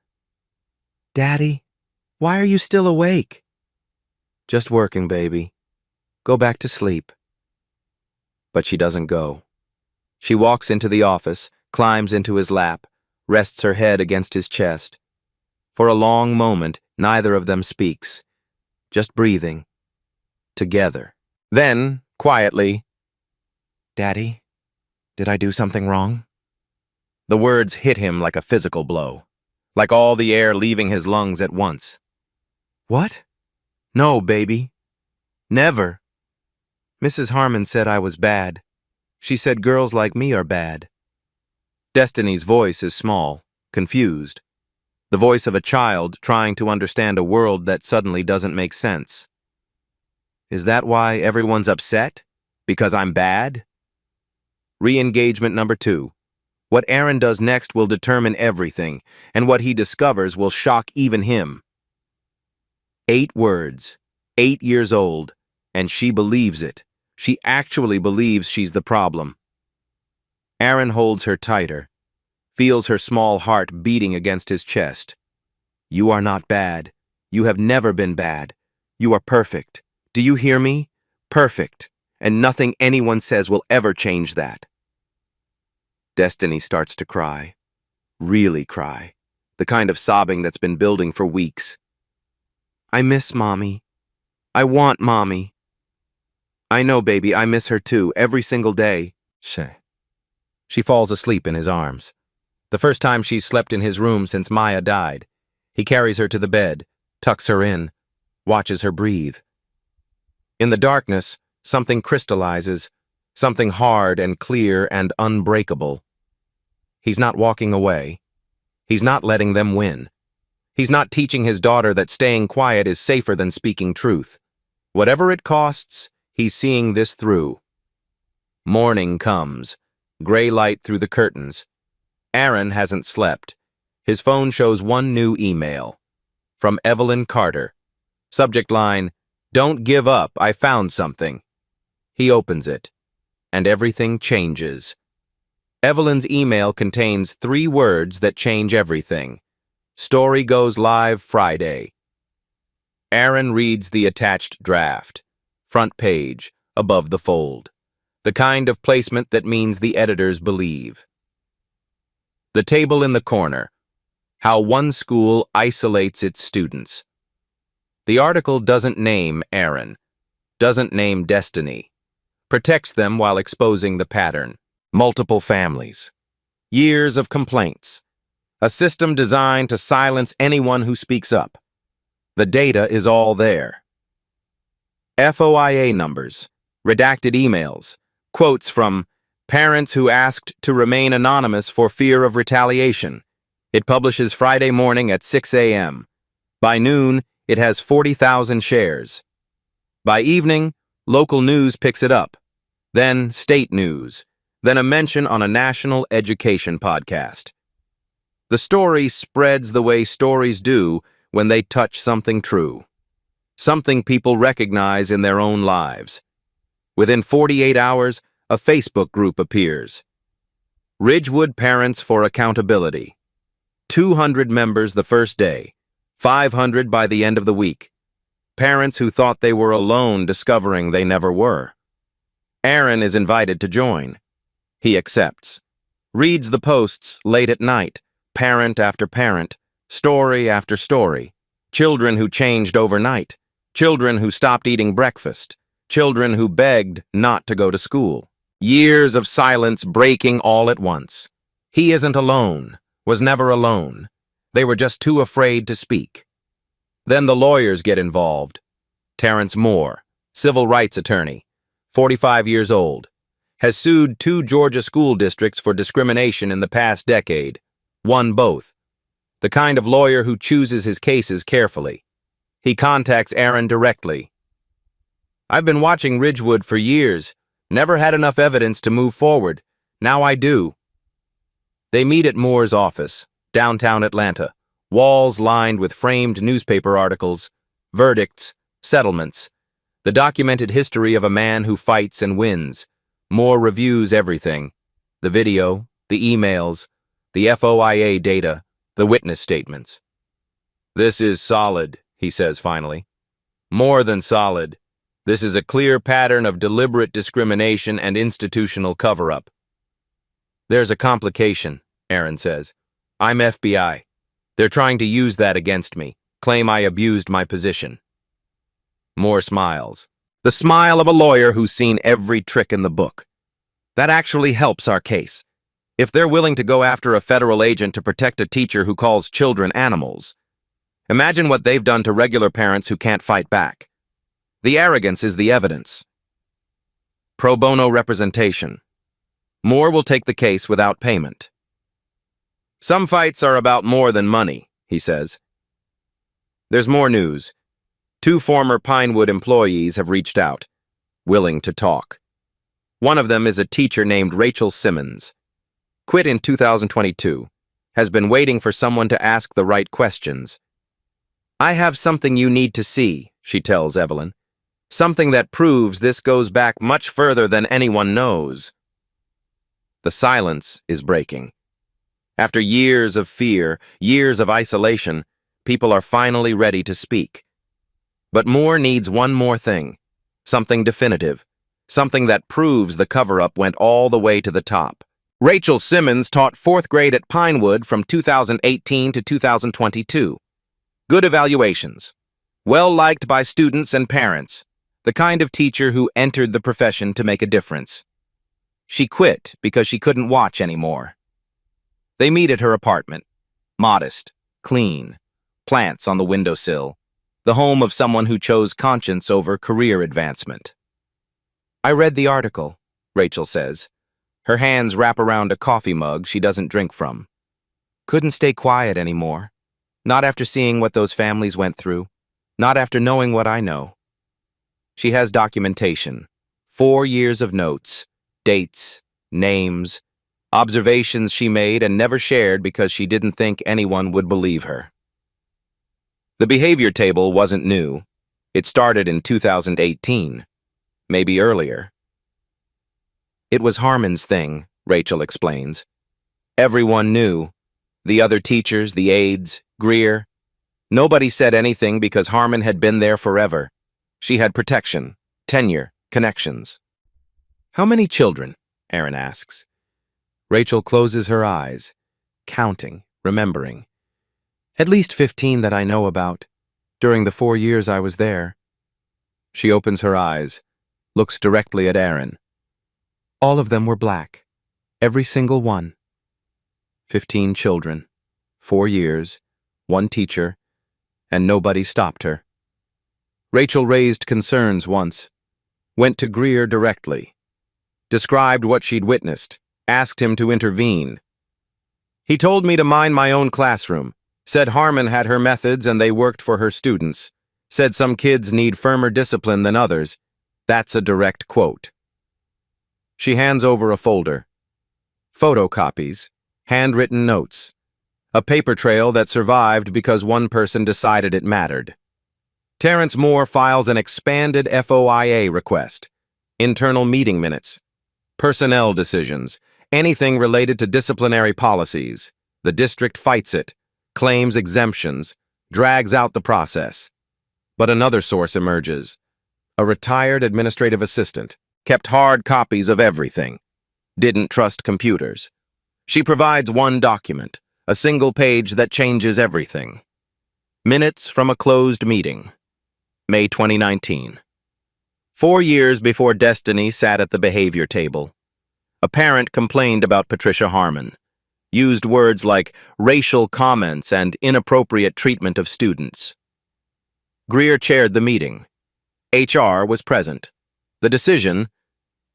[SPEAKER 1] Daddy, why are you still awake? Just working, baby. Go back to sleep. But she doesn't go. She walks into the office, climbs into his lap, rests her head against his chest. For a long moment, neither of them speaks, just breathing, together. Then, quietly, Daddy, did I do something wrong? The words hit him like a physical blow, like all the air leaving his lungs at once. What? No, baby. Never. Mrs. Harmon said I was bad. She said girls like me are bad. Destiny's voice is small, confused. The voice of a child trying to understand a world that suddenly doesn't make sense. Is that why everyone's upset? Because I'm bad? Re-engagement number 2. What Aaron does next will determine everything, and what he discovers will shock even him. 8 words, 8 years old, and she believes it. She actually believes she's the problem. Aaron holds her tighter, feels her small heart beating against his chest. You are not bad. You have never been bad. You are perfect. Do you hear me? Perfect. And nothing anyone says will ever change that. Destiny starts to cry. Really cry. The kind of sobbing that's been building for weeks. I miss Mommy. I want Mommy. I know, baby, I miss her too, every single day. She falls asleep in his arms. The first time she's slept in his room since Maya died. He carries her to the bed, tucks her in, watches her breathe. In the darkness, something crystallizes, something hard and clear and unbreakable. He's not walking away. He's not letting them win. He's not teaching his daughter that staying quiet is safer than speaking truth. Whatever it costs, he's seeing this through. Morning comes, gray light through the curtains. Aaron hasn't slept. His phone shows one new email. From Evelyn Carter. Subject line, "Don't give up, I found something." He opens it, and everything changes. Evelyn's email contains 3 words that change everything. Story goes live Friday. Aaron reads the attached draft. Front page, above the fold. The kind of placement that means the editors believe. The table in the corner. How one school isolates its students. The article doesn't name Aaron, doesn't name Destiny, protects them while exposing the pattern. Multiple families. Years of complaints. A system designed to silence anyone who speaks up. The data is all there. FOIA numbers, redacted emails, quotes from parents who asked to remain anonymous for fear of retaliation. It publishes Friday morning at 6 a.m. By noon, it has 40,000 shares. By evening, local news picks it up, then state news, then a mention on a national education podcast. The story spreads the way stories do when they touch something true, something people recognize in their own lives. Within 48 hours, a Facebook group appears. Ridgewood Parents for Accountability. 200 members the first day, 500 by the end of the week. Parents who thought they were alone discovering they never were. Aaron is invited to join. He accepts. Reads the posts late at night, parent after parent, story after story. Children who changed overnight. Children who stopped eating breakfast. Children who begged not to go to school. Years of silence breaking all at once. He isn't alone, was never alone. They were just too afraid to speak. Then the lawyers get involved. Terrence Moore, civil rights attorney, 45 years old, has sued 2 Georgia school districts for discrimination in the past decade, won both. The kind of lawyer who chooses his cases carefully. He contacts Aaron directly. I've been watching Ridgewood for years, never had enough evidence to move forward. Now I do. They meet at Moore's office, downtown Atlanta, walls lined with framed newspaper articles, verdicts, settlements, the documented history of a man who fights and wins. Moore reviews everything, the video, the emails, the FOIA data, the witness statements. This is solid, he says finally. More than solid. This is a clear pattern of deliberate discrimination and institutional cover-up. There's a complication, Aaron says. I'm FBI. They're trying to use that against me, claim I abused my position. Moore smiles. The smile of a lawyer who's seen every trick in the book. That actually helps our case. If they're willing to go after a federal agent to protect a teacher who calls children animals, imagine what they've done to regular parents who can't fight back. The arrogance is the evidence. Pro bono representation. Moore will take the case without payment. Some fights are about more than money, he says. There's more news. 2 former Pinewood employees have reached out, willing to talk. One of them is a teacher named Rachel Simmons. Quit in 2022. Has been waiting for someone to ask the right questions. I have something you need to see, she tells Evelyn. Something that proves this goes back much further than anyone knows. The silence is breaking. After years of fear, years of isolation, people are finally ready to speak. But Moore needs one more thing, something definitive, something that proves the cover-up went all the way to the top. Rachel Simmons taught 4th grade at Pinewood from 2018 to 2022. Good evaluations. Well-liked by students and parents. The kind of teacher who entered the profession to make a difference. She quit because she couldn't watch anymore. They meet at her apartment. Modest, clean, plants on the windowsill. The home of someone who chose conscience over career advancement. I read the article, Rachel says. Her hands wrap around a coffee mug she doesn't drink from. Couldn't stay quiet anymore. Not after seeing what those families went through. Not after knowing what I know. She has documentation. 4 years of notes, dates, names, observations she made and never shared because she didn't think anyone would believe her. The behavior table wasn't new. It started in 2018, maybe earlier. It was Harmon's thing, Rachel explains. Everyone knew. The other teachers, the aides, Greer. Nobody said anything because Harmon had been there forever. She had protection, tenure, connections. How many children? Aaron asks. Rachel closes her eyes, counting, remembering. At least 15 that I know about, during the 4 years I was there. She opens her eyes, looks directly at Aaron. All of them were black, every single one. 15 children, 4 years, 1 teacher, and nobody stopped her. Rachel raised concerns once, went to Greer directly, described what she'd witnessed, asked him to intervene. He told me to mind my own classroom, said Harmon had her methods and they worked for her students, said some kids need firmer discipline than others. That's a direct quote. She hands over a folder. Photocopies, handwritten notes, a paper trail that survived because one person decided it mattered. Terrence Moore files an expanded FOIA request, internal meeting minutes, personnel decisions, anything related to disciplinary policies. The district fights it, claims exemptions, drags out the process. But another source emerges. A retired administrative assistant, kept hard copies of everything, didn't trust computers. She provides one document, a single page that changes everything. Minutes from a closed meeting. May 2019. 4 years before Destiny sat at the behavior table. A parent complained about Patricia Harmon, used words like racial comments and inappropriate treatment of students. Greer chaired the meeting. HR was present. The decision: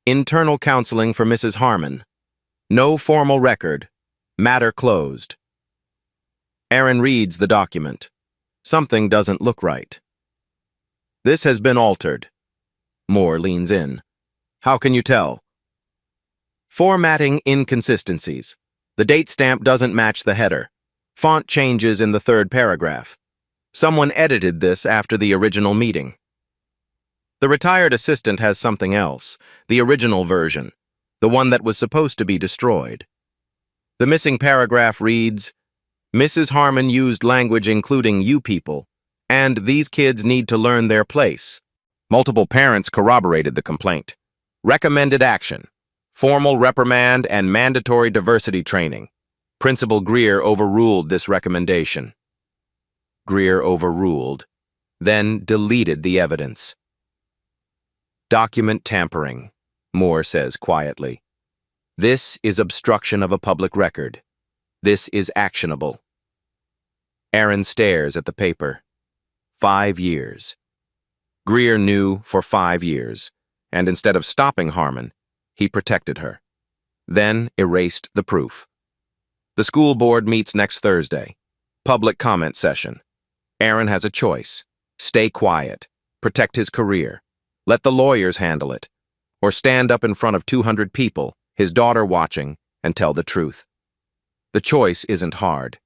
[SPEAKER 1] internal counseling for Mrs. Harmon. No formal record. Matter closed. Aaron reads the document. Something doesn't look right. This has been altered. Moore leans in. How can you tell? Formatting inconsistencies. The date stamp doesn't match the header. Font changes in the third paragraph. Someone edited this after the original meeting. The retired assistant has something else, the original version, the one that was supposed to be destroyed. The missing paragraph reads, Mrs. Harmon used language including you people, and these kids need to learn their place. Multiple parents corroborated the complaint. Recommended action: formal reprimand and mandatory diversity training. Principal Greer overruled this recommendation. Greer overruled, then deleted the evidence. Document tampering, Moore says quietly. This is obstruction of a public record. This is actionable. Aaron stares at the paper. 5 years. Greer knew for 5 years, and instead of stopping Harmon, he protected her. Then erased the proof. The school board meets next Thursday. Public comment session. Aaron has a choice. Stay quiet. Protect his career. Let the lawyers handle it. Or stand up in front of 200 people, his daughter watching, and tell the truth. The choice isn't hard.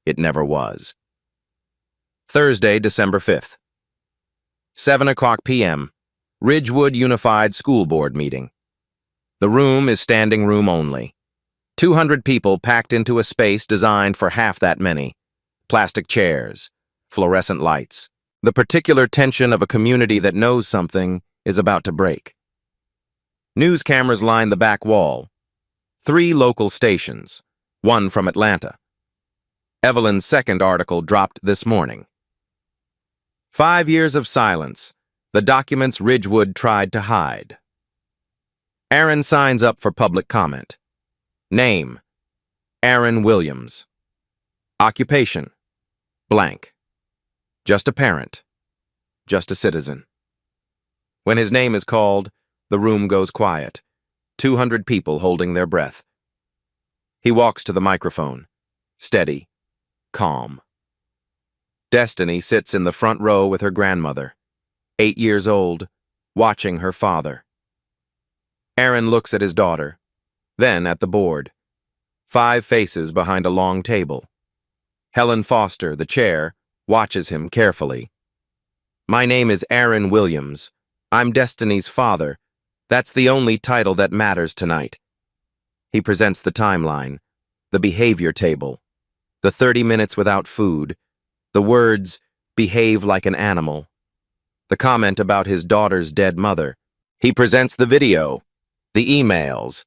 [SPEAKER 1] It never was. Thursday, December 5th. 7:00 p.m. Ridgewood Unified School Board meeting. The room is standing room only. 200 people packed into a space designed for half that many. Plastic chairs, fluorescent lights. The particular tension of a community that knows something is about to break. News cameras line the back wall. 3 local stations, one from Atlanta. Evelyn's second article dropped this morning. 5 years of silence, the documents Ridgewood tried to hide. Aaron signs up for public comment. Name: Aaron Williams. Occupation: blank. Just a parent. Just a citizen. When his name is called, the room goes quiet. 200 people holding their breath. He walks to the microphone. Steady. Calm. Destiny sits in the front row with her grandmother, 8 years old, watching her father. Aaron looks at his daughter, then at the board. 5 faces behind a long table. Helen Foster, the chair, watches him carefully. My name is Aaron Williams. I'm Destiny's father. That's the only title that matters tonight. He presents the timeline, the behavior table, the 30 minutes without food, the words, behave like an animal, the comment about his daughter's dead mother. He presents the video, the emails,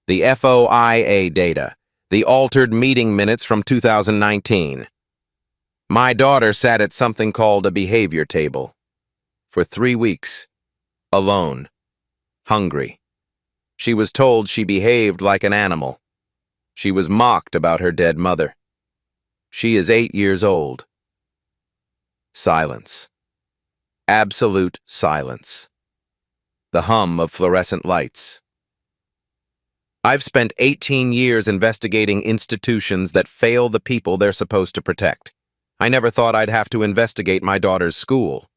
[SPEAKER 1] the FOIA data, the altered meeting minutes from 2019. My daughter sat at something called a behavior table. For 3 weeks. Alone. Hungry. She was told she behaved like an animal. She was mocked about her dead mother. She is 8 years old. Silence. Absolute silence. The hum of fluorescent lights. I've spent 18 years investigating institutions that fail the people they're supposed to protect. I never thought I'd have to investigate my daughter's school.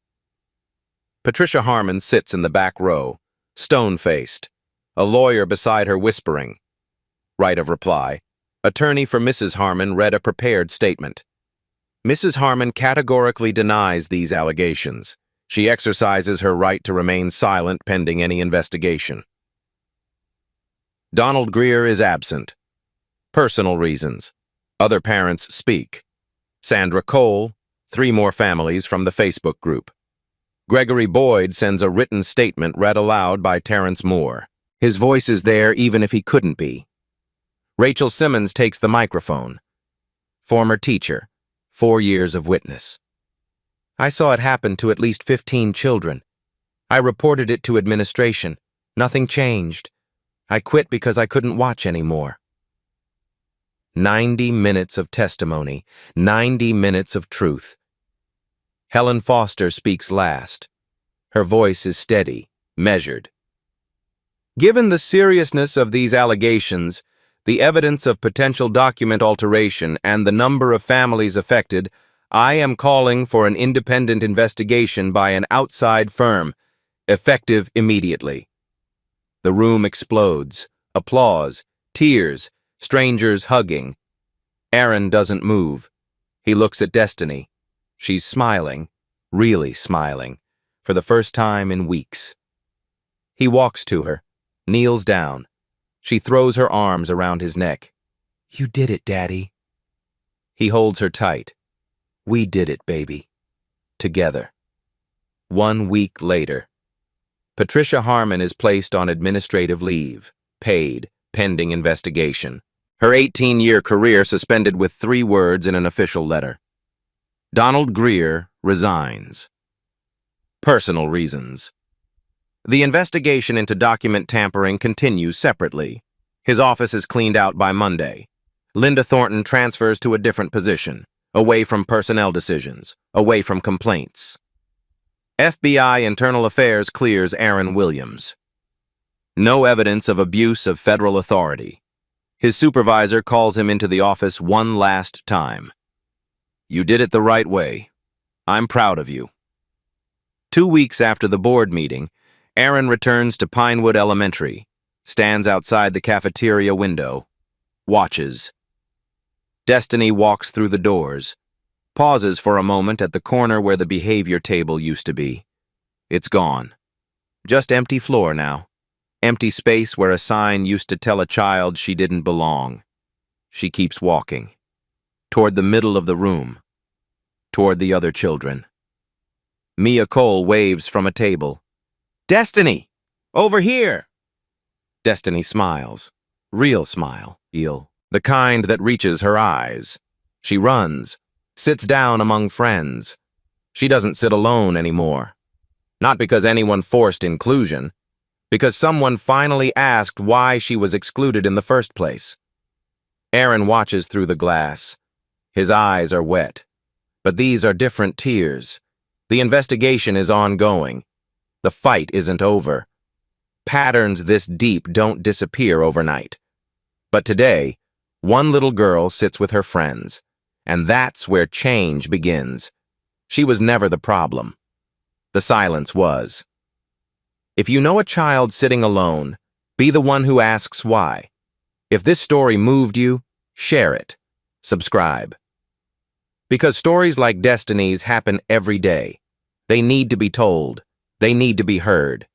[SPEAKER 1] Patricia Harmon sits in the back row, stone-faced, a lawyer beside her whispering. Right of reply. Attorney for Mrs. Harmon read a prepared statement. Mrs. Harmon categorically denies these allegations. She exercises her right to remain silent pending any investigation. Donald Greer is absent. Personal reasons. Other parents speak. Sandra Cole, 3 more families from the Facebook group. Gregory Boyd sends a written statement read aloud by Terrence Moore. His voice is there even if he couldn't be. Rachel Simmons takes the microphone. Former teacher, 4 years of witness. I saw it happen to at least 15 children. I reported it to administration. Nothing changed. I quit because I couldn't watch anymore. 90 minutes of testimony, 90 minutes of truth. Helen Foster speaks last. Her voice is steady, measured. Given the seriousness of these allegations, the evidence of potential document alteration, and the number of families affected, I am calling for an independent investigation by an outside firm, effective immediately. The room explodes. Applause, tears, strangers hugging. Aaron doesn't move. He looks at Destiny. She's smiling, really smiling, for the first time in weeks. He walks to her, kneels down. She throws her arms around his neck. You did it, Daddy. He holds her tight. We did it, baby. Together. 1 week later. Patricia Harmon is placed on administrative leave, paid, pending investigation. Her 18-year career suspended with 3 words in an official letter. Donald Greer resigns. Personal reasons. The investigation into document tampering continues separately. His office is cleaned out by Monday. Linda Thornton transfers to a different position, away from personnel decisions, away from complaints. FBI Internal Affairs clears Aaron Williams. No evidence of abuse of federal authority. His supervisor calls him into the office one last time. You did it the right way. I'm proud of you. 2 weeks after the board meeting, Aaron returns to Pinewood Elementary, stands outside the cafeteria window, watches. Destiny walks through the doors, pauses for a moment at the corner where the behavior table used to be. It's gone. Just empty floor now. Empty space where a sign used to tell a child she didn't belong. She keeps walking. Toward the middle of the room. Toward the other children. Mia Cole waves from a table. Destiny! Over here! Destiny smiles. Real smile, the kind that reaches her eyes. She runs, sits down among friends. She doesn't sit alone anymore. Not because anyone forced inclusion, because someone finally asked why she was excluded in the first place. Aaron watches through the glass. His eyes are wet. But these are different tears. The investigation is ongoing. The fight isn't over. Patterns this deep don't disappear overnight. But today, one little girl sits with her friends, and that's where change begins. She was never the problem. The silence was. If you know a child sitting alone, be the one who asks why. If this story moved you, share it. Subscribe. Because stories like Destiny's happen every day. They need to be told. They need to be heard.